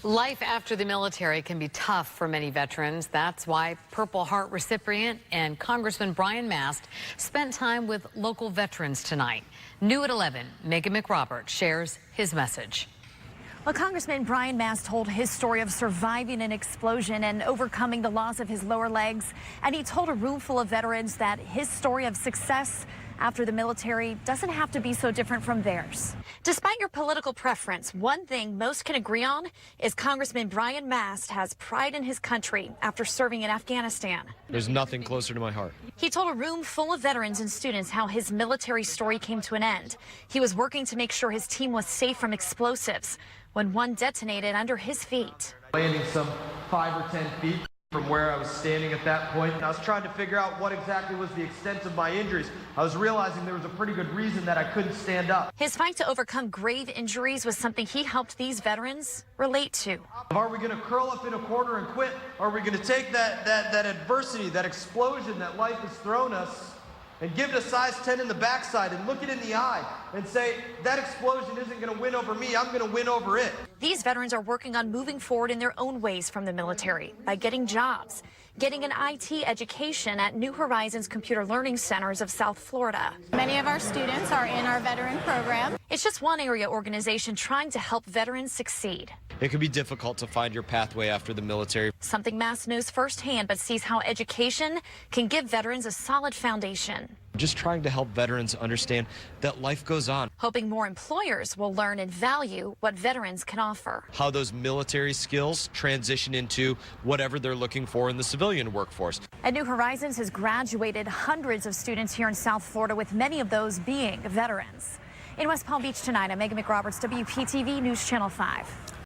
Life after the military can be tough for many veterans. That's why Purple Heart recipient and Congressman Brian Mast spent time with local veterans tonight. New at 11, Megan McRoberts shares his message. Well, Congressman Brian Mast told his story of surviving an explosion and overcoming the loss of his lower legs. And he told a room full of veterans that his story of success after the military doesn't have to be so different from theirs. Despite your political preference, one thing most can agree on is Congressman Brian Mast has pride in his country after serving in Afghanistan. There's nothing closer to my heart. He told a room full of veterans and students how his military story came to an end. He was working to make sure his team was safe from explosives when one detonated under his feet. Landing some 5 or 10 feet from where I was standing at that point. I was trying to figure out what exactly was the extent of my injuries. I was realizing there was a pretty good reason that I couldn't stand up. His fight to overcome grave injuries was something he helped these veterans relate to. Are we going to curl up in a corner and quit? Or are we going to take that adversity, that explosion that life has thrown us, and give it a size 10 in the backside and look it in the eye and say, that explosion isn't going to win over me, I'm going to win over it. These veterans are working on moving forward in their own ways from the military by getting jobs, getting an IT education at New Horizons Computer Learning Centers of South Florida. Many of our students are in our veteran program. It's just one area organization trying to help veterans succeed. It can be difficult to find your pathway after the military. Something Mast knows firsthand, but sees how education can give veterans a solid foundation. Just trying to help veterans understand that life goes on. Hoping more employers will learn and value what veterans can offer. How those military skills transition into whatever they're looking for in the civilian workforce. And New Horizons has graduated hundreds of students here in South Florida, with many of those being veterans. In West Palm Beach tonight, I'm Megan McRoberts, WPTV News Channel 5.